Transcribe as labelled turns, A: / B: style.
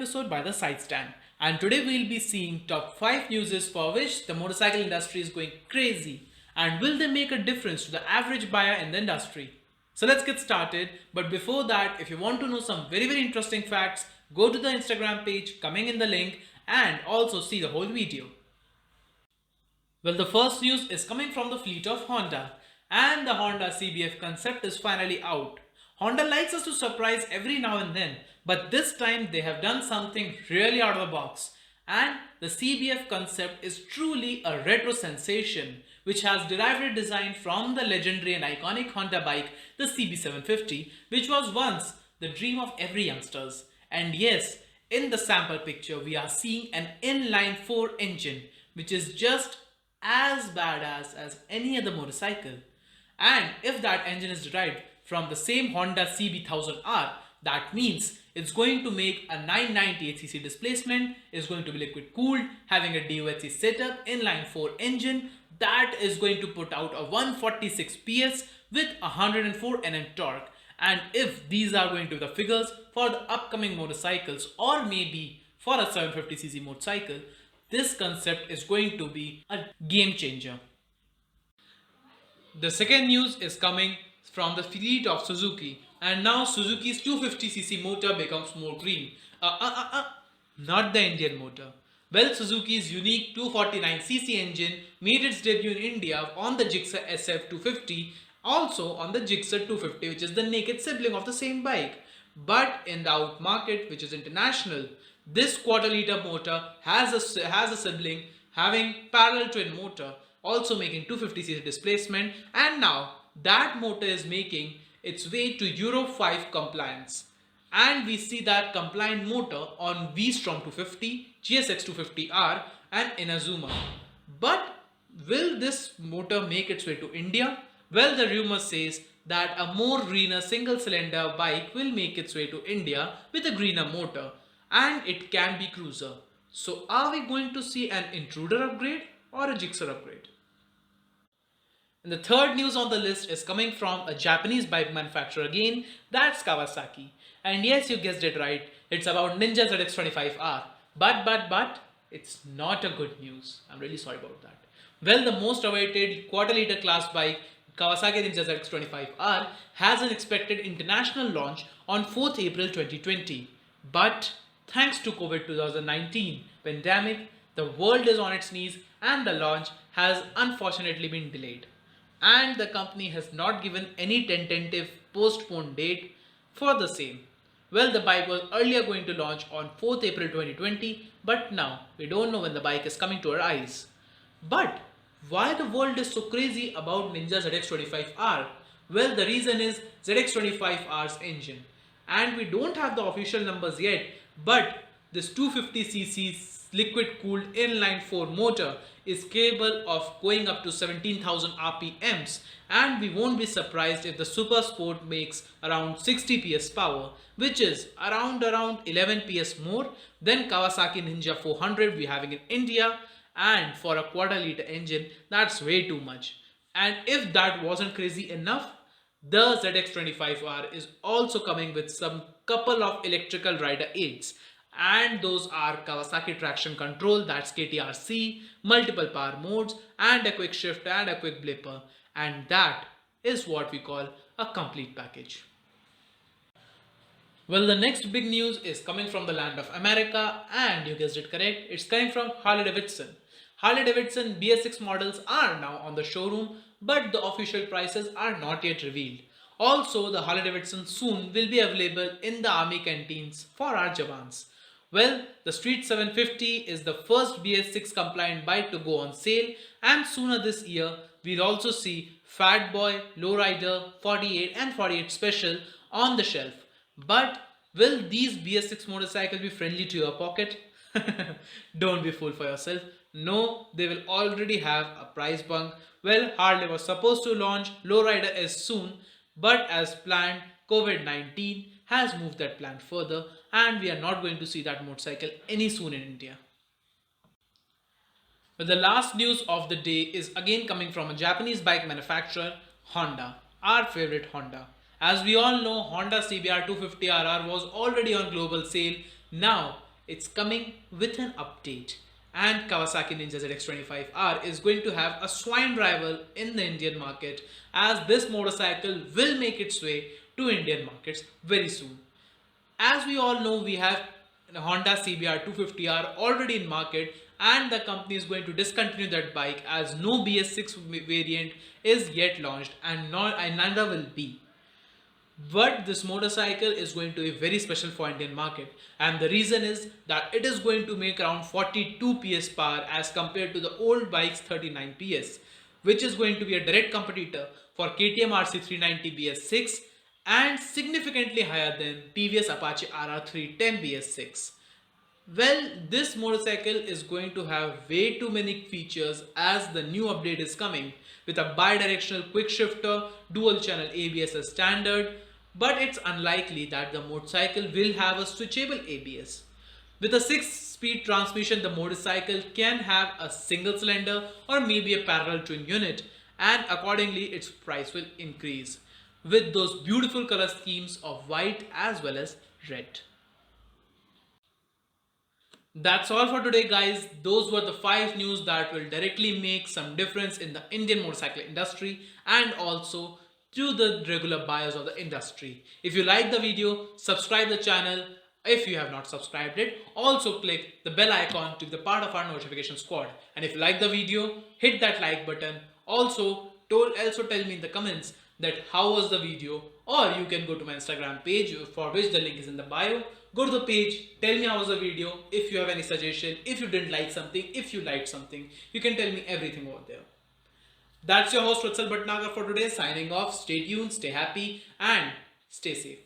A: episode by the SideStand, and today we'll be seeing top 5 newses for which the motorcycle industry is going crazy, and will they make a difference to the average buyer in the industry? So let's get started, but before that, if you want to know some very interesting facts, go to the Instagram page coming in the link and also see the whole video. Well, the first news is coming from the fleet of Honda, and the Honda CBF concept is finally out. Honda likes us to surprise every now and then, but this time they have done something really out of the box. And the CBF concept is truly a retro sensation, which has derived a design from the legendary and iconic Honda bike, the CB750, which was once the dream of every youngsters. And yes, in the sample picture, we are seeing an inline 4 engine, which is just as badass as any other motorcycle. And if that engine is derived from the same Honda CB1000R, that means it's going to make a 998cc displacement, is going to be liquid cooled, having a DOHC setup, inline 4 engine that is going to put out a 146 PS with 104 Nm torque. And if these are going to be the figures for the upcoming motorcycles, or maybe for a 750cc motorcycle, this concept is going to be a game changer. The second news is coming from the fleet of Suzuki, and now Suzuki's 250cc motor becomes more green. Not the Indian motor. Well, Suzuki's unique 249cc engine made its debut in India on the Gixxer SF250, also on the Gixxer 250, which is the naked sibling of the same bike. But in the out market, which is international, this quarter-liter motor has a sibling having parallel twin motor, also making 250cc displacement, and now that motor is making its way to Euro 5 compliance. And we see that compliant motor on V-Strom 250, GSX 250R and Inazuma. But will this motor make its way to India? Well, the rumor says that a more greener single-cylinder bike will make its way to India with a greener motor, and it can be cruiser. So are we going to see an intruder upgrade or a Gixxer upgrade? And the third news on the list is coming from a Japanese bike manufacturer again, that's Kawasaki. And yes, you guessed it right, it's about Ninja ZX25R. But it's not a good news. I'm really sorry about that. Well, the most awaited quarter-liter class bike, Kawasaki Ninja ZX25R, has an expected international launch on 4th April 2020. But thanks to COVID 2019 pandemic, the world is on its knees and the launch has unfortunately been delayed. And the company has not given any tentative postponed date for the same. Well, the bike was earlier going to launch on 4th April 2020, but now we don't know when the bike is coming to our eyes. But why the world is so crazy about Ninja ZX25R? Well, the reason is ZX25R's engine. And we don't have the official numbers yet, but this 250cc liquid cooled inline 4 motor is capable of going up to 17,000 RPMs, and we won't be surprised if the Super Sport makes around 60 PS power, which is around 11 PS more than Kawasaki Ninja 400 we having in India. And for a quarter-liter engine, that's way too much. And if that wasn't crazy enough, the ZX25R is also coming with some couple of electrical rider aids, and those are Kawasaki traction control, that's KTRC, multiple power modes, and a quick shift and a quick blipper, and that is what we call a complete package. Well, the next big news is coming from the land of America, and you guessed it correct, it's coming from Harley Davidson. Harley Davidson BS6 models are now on the showroom, but the official prices are not yet revealed. Also, the Harley Davidson soon will be available in the army canteens for our Jawans. Well, the Street 750 is the first BS6 compliant bike to go on sale, and sooner this year we'll also see Fat Boy, Lowrider, 48 and 48 Special on the shelf. But will these BS6 motorcycles be friendly to your pocket? Don't be fooled for yourself. No, they will already have a price bunk. Well, Harley was supposed to launch Lowrider S soon, but as planned, COVID-19 has moved that plan further, and we are not going to see that motorcycle any soon in India. But the last news of the day is again coming from a Japanese bike manufacturer, Honda, our favorite Honda. As we all know, Honda CBR 250RR was already on global sale. Now it's coming with an update. And Kawasaki Ninja ZX25R is going to have a swine rival in the Indian market, as this motorcycle will make its way to Indian markets very soon. As we all know, we have the Honda CBR 250R already in market, and the company is going to discontinue that bike as no BS6 variant is yet launched, and neither will be. But this motorcycle is going to be very special for Indian market, and the reason is that it is going to make around 42 PS power as compared to the old bike's 39 PS, which is going to be a direct competitor for KTM RC 390 BS6 and significantly higher than TVS Apache RR 310 BS6. Well, this motorcycle is going to have way too many features as the new update is coming with a bi-directional quick shifter, dual channel ABS as standard, but it's unlikely that the motorcycle will have a switchable ABS. With a 6-speed transmission, the motorcycle can have a single cylinder or maybe a parallel twin unit, and accordingly its price will increase with those beautiful color schemes of white as well as red. That's all for today, guys. Those were the 5 news that will directly make some difference in the Indian motorcycle industry and also to the regular buyers of the industry. If you like the video, subscribe the channel if you have not subscribed it. Also click the bell icon to be the part of our notification squad. And if you like the video, hit that like button. Also tell me in the comments that how was the video, or you can go to my Instagram page for which the link is in the bio. Go to the page, tell me how was the video, if you have any suggestion, if you didn't like something, if you liked something, you can tell me everything over there. That's your host Vatsal Bhatnagar for today, signing off. Stay tuned, stay happy and stay safe.